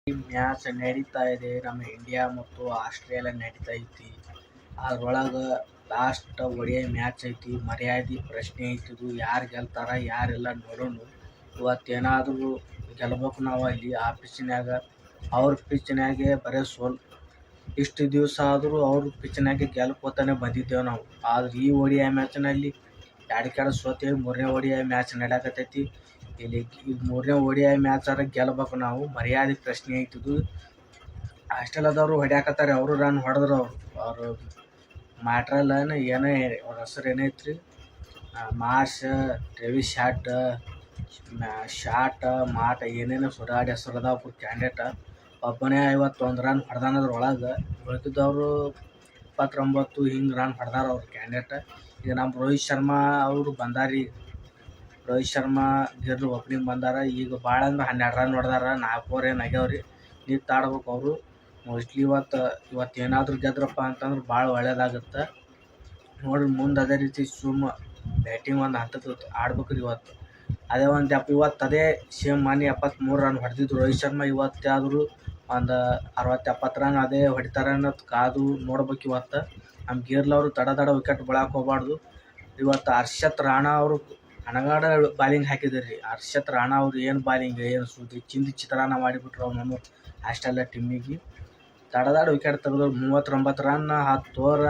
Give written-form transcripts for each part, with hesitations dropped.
Match ನಡೀತಾ ಇದೆ. ನಮ್ಮ ಇಂಡಿಯಾ ಮತ್ತು ಆಸ್ಟ್ರೇಲಿಯಾ ನಡೀತಾ ಐತಿ. ಅದ್ರೊಳಗೆ ಲಾಸ್ಟ್ ಒಡಿಐ ಮ್ಯಾಚ್ ಐತಿ. ಮರ್ಯಾದೆ ಪ್ರಶ್ನೆ ಐತಿ. ಇದು ಯಾರು ಗೆಲ್ತಾರ ಯಾರಿಲ್ಲ ನೋಡೋಣ. ಇವತ್ತೇನಾದರೂ ಗೆಲ್ಬೇಕು ನಾವು ಅಲ್ಲಿ ಆ ಪಿಚ್ನ್ಯಾಗ. ಅವ್ರ ಪಿಚ್ನ್ಯಾಗೆ ಬರೀ ಇಷ್ಟು ದಿವಸ ಆದರೂ ಅವ್ರ ಪಿಚ್ನ್ಯಾಗೆ ಗೆಲ್ಕೋತಾನೆ ಬಂದಿದ್ದೇವೆ ನಾವು. ಆದ್ರೆ ಈ ಒಡಿಐ ಮ್ಯಾಚ್ನಲ್ಲಿ ಎರಡು ಸೋತೇವೆ. ಮೂರನೇ ಒಡಿಐ ಮ್ಯಾಚ್ ನಡೆಯಕತ್ತೈತಿ. ಇಲ್ಲಿ ಈಗ ಮೂರನೇ ಒಡಿಐ ಮ್ಯಾಚ್ ಆದ್ರೆ ಗೆಲ್ಬೇಕು ನಾವು. ಮರ್ಯಾದೆ ಪ್ರಶ್ನೆ ಐತಿದು. ಆಸ್ಟ್ರೇಲಿಯಾದವರು ಹೊಡ್ಯಾಕತ್ತಾರೆ. ಅವರು ರನ್ ಹೊಡೆದ್ರು. ಅವರು ಮ್ಯಾಟ್ರಲ್ ಏನೋ ಅವ್ರ ಹೆಸರು ಏನೈತ್ರಿ, ಮಾರ್ಷ್, ಟ್ರೆವಿಸ್ ಶಾಟ್ ಮಾಟ ಏನೇನೋ ಸುಡಾಡಿ ಹೆಸರು ಅದಾವ ಕ್ಯಾಂಡಿಡೇಟ್. ಒಬ್ಬನೇ 51 ರನ್ ಹೊಡೆದಾನದ್ರೊಳಗೆ. ಉಳಿದಿದ್ದವರು 29 ಹಿಂಗೆ ರನ್ ಹೊಡೆದಾರ ಅವ್ರು ಕ್ಯಾಂಡಿಡೇಟ್. ಈಗ ನಮ್ಮ ರೋಹಿತ್ ಶರ್ಮಾ ಅವರು ಬಂದಾರಿ. ರೋಹಿತ್ ಶರ್ಮಾ ಗೆದ್ದು ಓಪನಿಂಗ್ ಬಂದಾರ. ಈಗ ಭಾಳ ಅಂದ್ರೆ 12 ರನ್ ಹೊಡೆದಾರ. 4 ಓವರ್ ಏನು ಆಗ್ಯಾವ್ರಿ. ನಿಂತಾಡ್ಬೇಕು ಅವರು. ಮೋಸ್ಟ್ಲಿ ಇವತ್ತು ಏನಾದರೂ ಗೆದ್ರಪ್ಪ ಅಂತಂದ್ರೆ ಭಾಳ ಒಳ್ಳೇದಾಗುತ್ತೆ ನೋಡ್ರಿ. ಮುಂದೆ ಅದೇ ರೀತಿ ಬ್ಯಾಟಿಂಗ್ ಒಂದು ಹಂತಕ್ಕೆ ಆಡ್ಬೇಕ್ರಿ ಇವತ್ತು. ಅದೇ ಇವತ್ತು ಸೇಮ್ ಮನೆ 73 ರನ್ ಹೊಡೆದಿದ್ರು ರೋಹಿತ್ ಶರ್ಮಾ. ಇವತ್ತಾದರೂ ಒಂದು 60-70 ರನ್ ಅದೇ ಹೊಡಿತಾರೆ ಅನ್ನೋದು ಕಾದು ನೋಡ್ಬೇಕು ಇವತ್ತು. ನಮ್ಮ ಗೇರ್ಲ್ ಅವರು ತಡ ವಿಕೆಟ್ ಬಿಡಕ್ಕೆ ಹೋಗ್ಬಾರ್ದು. ಇವತ್ತು ಹರ್ಷತ್ ರಾಣಾ ಅವರು ಅನಗಾಡ ಬಾಲಿಂಗ್ ಹಾಕಿದ್ರಿ. ಹರ್ಷತ್ ರಾಣಾ ಅವ್ರು ಏನು ಬಾಲಿಂಗ್, ಏನು ಸುದ್ದಿ, ಚಿತ್ರಾನ್ನ ಮಾಡಿಬಿಟ್ರು ಅವನನ್ನು ಆಸ್ಟ್ರೇಲಿಯಾ ಟೀಮಿಗೆ. ತಡ ವಿಕೆಟ್ ತೆಗೆದು 39 ರನ್ 10 ಓವರ್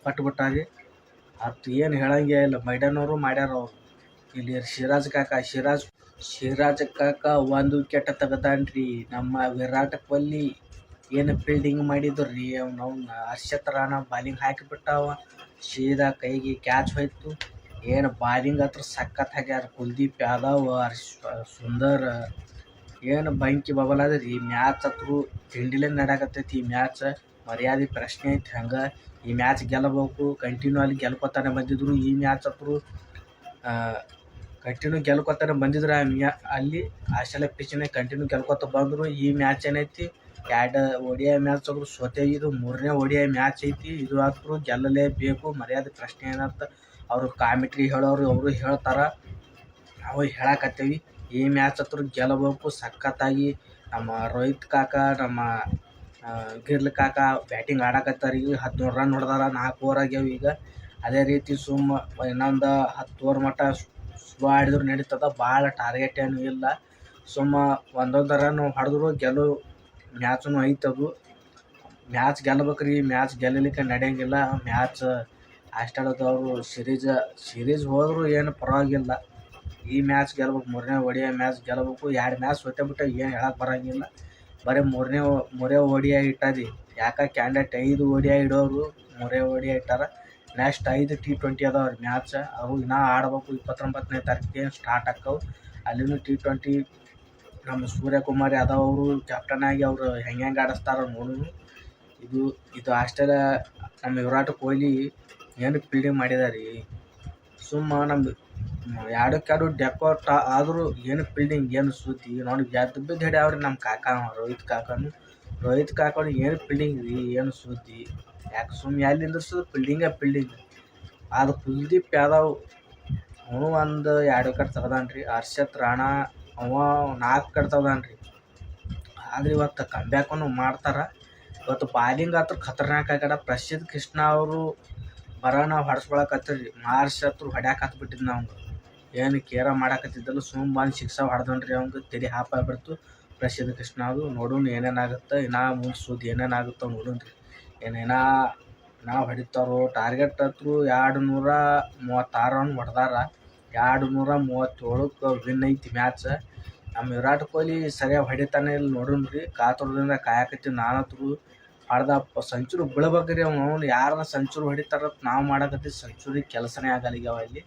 ಪಟ್ಬಿಟ್ಟಾರಿ. ಅದು ಏನು ಹೇಳಂಗೇ ಇಲ್ಲ. ಮೈಡನವರು ಮಾಡ್ಯಾರ ಅವರು. ಇಲ್ಲಿ ಸಿರಾಜ್ ಕಾಕ 1 ವಿಕೆಟ್ ತೆಗೆದಾನ್ರಿ. ನಮ್ಮ ವಿರಾಟ್ ಕೊಹ್ಲಿ ಏನು ಫೀಲ್ಡಿಂಗ್ ಮಾಡಿದ್ರು ರೀ. ಅವ್ನು ಹರ್ಷತ್ ರಾಣಾ ಬಾಲಿಂಗ್ ಹಾಕಿಬಿಟ್ಟಾವ. ಸೀದಾ ಕೈಗೆ ಕ್ಯಾಚ್ ಹೋಯ್ತು. ಏನು ಬಾಲಿಂಗ್ ಹತ್ರ ಸಖತ್ ಆಗ್ಯಾರ. ಕುಲ್ದೀಪ್ ಯಾದವ್, ಸುಂದರ್ ಏನು ಬೆಂಕಿ ಬಬಲ್ ರೀ. ಮ್ಯಾಚ್ ಹತ್ರ ತಿಂಡಿಲೇ ನಡೆಯಕತ್ತೈತಿ. ಈ ಮ್ಯಾಚ್ ಮರ್ಯಾದೆ ಪ್ರಶ್ನೆ ಐತಿ. ಹಂಗೆ ಈ ಮ್ಯಾಚ್ ಗೆಲ್ಲಬೇಕು. ಕಂಟಿನ್ಯೂ ಅಲ್ಲಿ ಗೆಲ್ಕೊತಾನೆ ಬಂದಿದ್ರು. ಈ ಮ್ಯಾಚ್ ಹತ್ರ ಕಂಟಿನ್ಯೂ ಗೆಲ್ಕೊತಾನೆ ಬಂದಿದ್ರು. ಅಲ್ಲಿ ಆಸ್ಟ್ರೇಲಿಯಾ ಪಿಚ್ನೇ ಕಂಟಿನ್ಯೂ ಗೆಲ್ಕೊತ ಬಂದರು. ಈ ಮ್ಯಾಚ್ ಏನೈತಿ 2 ಒಡಿಐ ಮ್ಯಾಚ್ ಆದರೂ ಸೋತೇವಿ. ಇದು 3ನೇ ಒಡಿಐ ಮ್ಯಾಚ್ ಐತಿ. ಇದು ಆದರೂ ಗೆಲ್ಲಲೇಬೇಕು. ಮರ್ಯಾದೆ ಪ್ರಶ್ನೆ ಏನಂತ ಅವರು ಕಾಮೆಂಟ್ರಿ ಹೇಳೋರು ಅವರು ಹೇಳ್ತಾರೆ. ನಾವು ಹೇಳಕತ್ತೇವಿ. ಈ ಮ್ಯಾಚ್ ಹತ್ರ ಗೆಲ್ಲಬೇಕು ಸಖತ್ತಾಗಿ. ನಮ್ಮ ರೋಹಿತ್ ಕಾಕ, ನಮ್ಮ ಗಿರ್ಲ್ ಕಾಕ ಬ್ಯಾಟಿಂಗ್ ಆಡಕತ್ತಾರೆ. ಈಗ 13 ರನ್ ಹೊಡೆದಾರ. 4 ಓವರ್ ಆಗ್ಯಾವ ಈಗ. ಅದೇ ರೀತಿ ಇನ್ನೊಂದು 10 ಓವರ್ ಮಟ್ಟ ಆಡಿದ್ರು ನಡೀತದ. ಭಾಳ ಟಾರ್ಗೆಟ್ ಏನೂ ಇಲ್ಲ. ಒಂದೊಂದು ರನ್ ಹೊಡೆದ್ರು ಗೆಲ್ಲೋ match ಐತದು. Match ಗೆಲ್ಲಬೇಕ್ರಿ. Match ಗೆಲ್ಲಲಿಕ್ಕೆ ನಡೆಯಂಗಿಲ್ಲ. Match ಆಸ್ಟ್ರೇಲಿಯಾದವರು series ಹೋದರೂ ಏನು ಪರವಾಗಿಲ್ಲ. ಈ ಮ್ಯಾಚ್ ಗೆಲ್ಬೇಕು. 3ನೇ ಒಡಿಐ ಮ್ಯಾಚ್ ಗೆಲ್ಲಬೇಕು. 2 ಮ್ಯಾಚ್ ಸೋತೇಬಿಟ್ಟು ಏನು ಹೇಳಕ್ಕೆ ಬರೋಂಗಿಲ್ಲ. ಬರೀ ಮೂರೇ ಒಡಿಐ ಇಟ್ಟಾರಿ. ಯಾಕೆ ಕ್ಯಾಂಡಿಡೇಟ್ 5 ಒಡಿಐ ಇಡೋರು 3 ಒಡಿಐ ಇಟ್ಟಾರ. ನೆಕ್ಸ್ಟ್ 5 T20 ಅದಾವ್ರಿ ಮ್ಯಾಚ್. ಅವು ಇನ್ನೂ ಆಡ್ಬೇಕು. 29ನೇ ತಾರೀಕಿಗೆ ಸ್ಟಾರ್ಟ್ ಆಕ್ಕವು. ಅಲ್ಲಿನೂ T20 ನಮ್ಮ ಸೂರ್ಯಕುಮಾರ್ ಯಾದವ್ ಅವರು ಕ್ಯಾಪ್ಟನ್ ಆಗಿ ಅವರು ಹೆಂಗೆ ಆಡಿಸ್ತಾರ ನೋಡೋಣ. ಇದು ಆಸ್ಟ್ರೇಲಿಯಾ ನಮ್ಮ ವಿರಾಟ್ ಕೊಹ್ಲಿ ಏನು ಫೀಲ್ಡಿಂಗ್ ಮಾಡಿದಾರಿ. ನಮ್ಮ 2 ಡೆಕೋಟ್ ಆದರೂ ಏನು ಫೀಲ್ಡಿಂಗ್, ಏನು ಸುದ್ದಿ ನೋಡಿ. ಬಿದ್ದು ಹಿಡಿಯವ್ರಿ ನಮ್ಮ ಕಾಕ ರೋಹಿತ್ ಕಾಕನು ಏನು ಫೀಲ್ಡಿಂಗ್ ರೀ, ಏನು ಸುದ್ದಿ. ಯಾಕೆ ಎಲ್ಲಿ ನಿಂದ್ರಿಸೋದು ಫೀಲ್ಡಿಂಗ್. ಅದು ಕುಲ್ದೀಪ್ ಯಾದವ್ ಅವನು 1-2 ವಿಕೆಟ್ ತೆಗ್ದಾನ್ರಿ. ಹರ್ಷತ್ ರಾಣಾ ಅವ 4 ವಿಕೆಟ್ ತೆಗ್ದಾನ್ರಿ. ಆದರೆ ಇವತ್ತು ಕಂಬ್ಯಾಕನ್ನು ಮಾಡ್ತಾರೆ. ಇವತ್ತು ಬಾಲಿಂಗ್ ಹತ್ರ ಖತರ್ನಾಕ್ ಆಗ್ಯಾರ. ಪ್ರಸಿದ್ಧ ಕೃಷ್ಣ ಅವರು ಬರೋಣ ಹೊಡೆಸ್ಕೊಳಕತ್ತೀರಿ. ಮಾರ್ಷ್ ಹತ್ರ ಹೊಡ್ಯಾಕೆ ಹತ್ಬಿಟ್ಟಿದ್ದು ನಾವು. ಏನು ಕೇರ ಮಾಡಾಕತ್ತಿದ್ದಲ್ಲ. ಬಂದು 6 ಹೊಡೆದನ್ರಿ. ಅವ್ಗೆ ತಲೆ ಹಾಪ್ ಆಗ್ಬಿಡ್ತು ಪ್ರಸಿದ್ಧ ಕೃಷ್ಣ ಅದು. ನೋಡೋಣ ಏನೇನಾಗುತ್ತೆ. ಇನ್ನೂ ಮುಂದೆ ಸುದ್ದಿ ಏನೇನಾಗುತ್ತೋ ನೋಡೋಣ್ರಿ. ನಾವು ಹೊಡಿತಾರೋ. ಟಾರ್ಗೆಟ್ ಹತ್ರ 236 ರನ್ ಹೊಡೆದಾರ. 237ಕ್ಕೆ ವಿನ್ ಐತಿ ಮ್ಯಾಚ್. ನಮ್ಮ ವಿರಾಟ್ ಕೊಹ್ಲಿ ಸರಿಯಾಗಿ ಹೊಡಿತಾನೆ ಇಲ್ಲ ನೋಡೋಣ್ರಿ. ಕಾತುರದಿಂದ ಕಾಯಕತ್ತೀವಿ. ನಾನಂತರೂ ಹೊಡೆದ ಸೆಂಚುರಿ ಬೀಳ್ಬೇಕ್ರಿ. ಅವ್ನು ಯಾರನ್ನ ಸೆಂಚುರಿ ಹೊಡಿತಾರ ನಾವು ಮಾಡಕತ್ತೀವಿ. ಸೆಂಚುರಿ ಕೆಲಸನೇ ಆಗಲ್ಲ ಈಗ ಅಲ್ಲಿ.